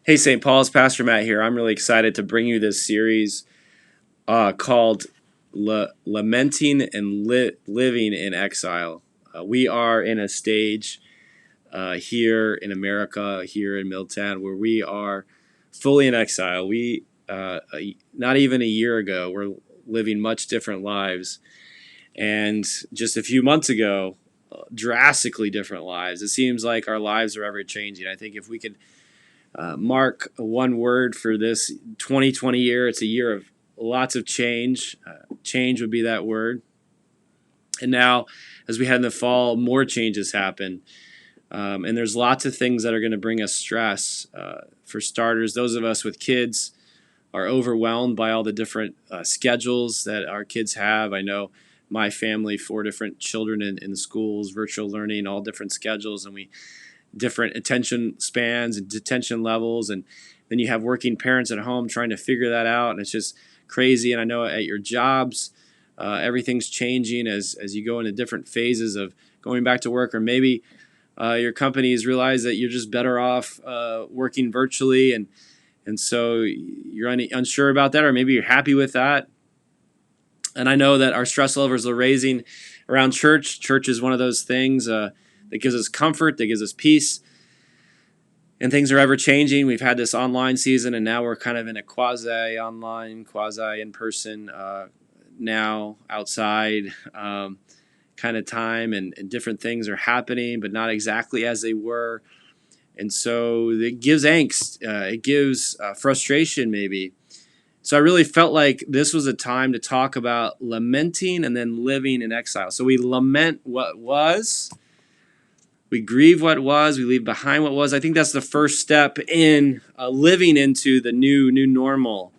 Hey, St. Paul's, Pastor Matt here. I'm really excited to bring you this series called Lamenting and Living in Exile. We are in a stage here in America, here in Milltown, where we are fully in exile. Not even a year ago, we're living much different lives. And just a few months ago, drastically different lives. It seems like our lives are ever changing. I think if we could mark one word for this 2020 year, it's a year of lots of change. Change would be that word. And now, as we head in the fall, more changes happen. And there's lots of things that are going to bring us stress. For starters, those of us with kids are overwhelmed by all the different schedules that our kids have. I know my family, 4 different children in schools, virtual learning, all different schedules, and different attention spans and attention levels, and then you have working parents at home trying to figure that out, and it's just crazy. And I know at your jobs, everything's changing as you go into different phases of going back to work, or maybe your companies realize that you're just better off working virtually, and so you're unsure about that, or maybe you're happy with that. And I know that our stress levels are raising around church. Church is one of those things that gives us comfort, that gives us peace. And things are ever changing. We've had this online season, and now we're kind of in a quasi-online, quasi-in-person, now outside kind of time, and different things are happening, but not exactly as they were. And so it gives angst. It gives frustration, maybe. So I really felt like this was a time to talk about lamenting and then living in exile. So we lament what was. We grieve what was. We leave behind what was. I think that's the first step in living into the new normal,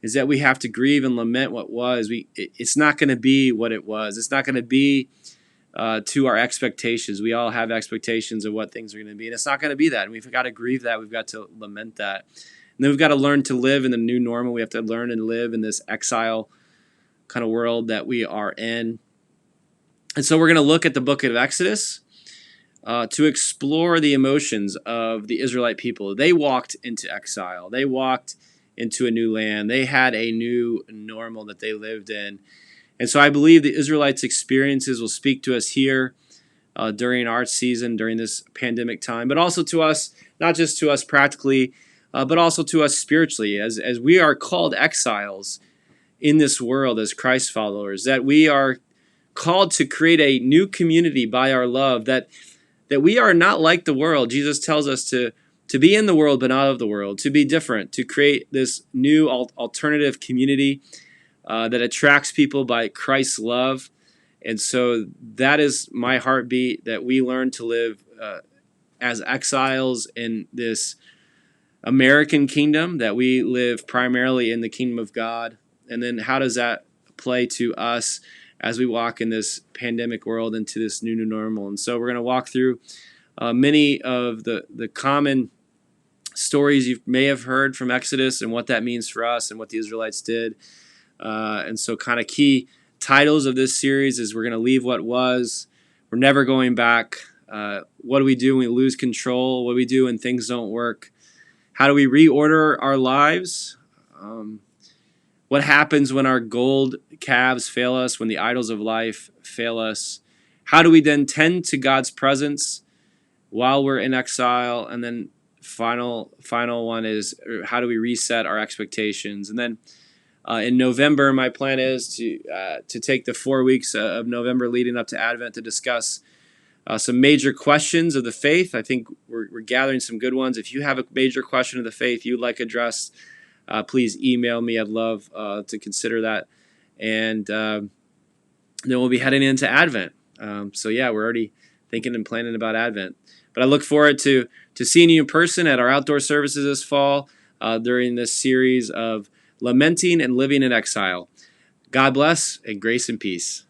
is that we have to grieve and lament what was. It's not going to be what it was. It's not going to be to our expectations. We all have expectations of what things are going to be, and it's not going to be that. And we've got to grieve that. We've got to lament that. And then we've got to learn to live in the new normal. We have to learn and live in this exile kind of world that we are in. And so we're going to look at the book of Exodus to explore the emotions of the Israelite people. They walked into exile. They walked into a new land. They had a new normal that they lived in. And so I believe the Israelites' experiences will speak to us here during our season, during this pandemic time, but also to us, not just to us practically, but also to us spiritually, as we are called exiles in this world as Christ followers, that we are called to create a new community by our love, that we are not like the world. Jesus tells us to be in the world, but not of the world, to be different, to create this new alternative community that attracts people by Christ's love. And so that is my heartbeat, that we learn to live as exiles in this American kingdom, that we live primarily in the kingdom of God. And then how does that play to us as we walk in this pandemic world into this new normal? And so we're going to walk through many of the common stories you may have heard from Exodus and what that means for us and what the Israelites did. And so kind of key titles of this series is we're going to leave what was. We're never going back. What do we do when we lose control? What do we do when things don't work? How do we reorder our lives? What happens when our gold calves fail us, when the idols of life fail us? How do we then tend to God's presence while we're in exile? And then final one is, how do we reset our expectations? And then in November, my plan is to take the 4 weeks of November leading up to Advent to discuss some major questions of the faith. I think we're gathering some good ones. If you have a major question of the faith you'd like addressed, please email me. I'd love to consider that. And then we'll be heading into Advent. So yeah, we're already thinking and planning about Advent. But I look forward to seeing you in person at our outdoor services this fall during this series of Lamenting and Living in Exile. God bless, and grace and peace.